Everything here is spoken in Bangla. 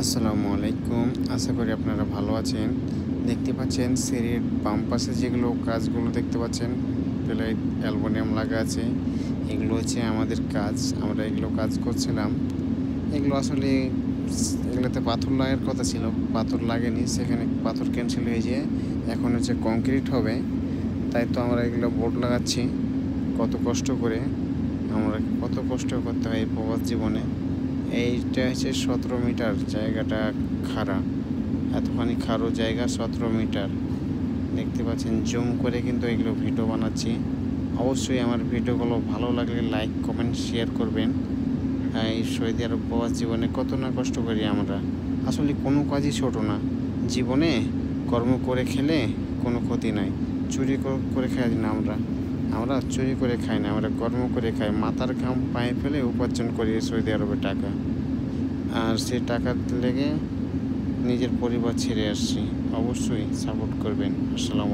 আসসালামু আলাইকুম। আশা করি আপনারা ভালো আছেন। দেখতে পাচ্ছেন সিঁড়ির বাম পাশে যেগুলো কাজগুলো দেখতে পাচ্ছেন, প্লেট অ্যালুমিনিয়াম লাগা আছে। এগুলো হচ্ছে আমাদের কাজ। আমরা এগুলো কাজ করছিলাম। এগুলো আসলে এগুলোতে পাথর লাগার কথা ছিল। পাথর লাগেনি। সেখানে পাথর ক্যানসেল হয়ে যেয়ে এখন হচ্ছে কংক্রিট হবে। তাই তো আমরা এগুলো বোর্ড লাগাচ্ছি। কত কষ্ট করে আমরা কত কষ্ট করতে হয় এই প্রবাস জীবনে। এইটা হচ্ছে ১৭ মিটার জায়গাটা খাড়া। এতখানি খাড়ো জায়গা ১৭ মিটার। দেখতে পাচ্ছেন জুম করে কিন্তু এগুলো ভিডিও বানাচ্ছি। অবশ্যই আমার ভিডিওগুলো ভালো লাগলে লাইক, কমেন্ট, শেয়ার করবেন। এই সৌদি আরব প্রবাস জীবনে কত না কষ্ট করি আমরা। আসলে কোনো কাজই ছোট না। জীবনে কর্ম করে খেলে কোনো ক্ষতি নাই। চুরি করে খাই না আমরা। আমরা চুরি করে খাই না, আমরা কর্ম করে খাই। মাথার ঘাম পায়ে ফেলে উপার্জন করি সৌদি আরবে টাকা। আর সে টাকার লেগে নিজের পরিবার ছেড়ে আসছি। অবশ্যই সাপোর্ট করবেন। আসসালামু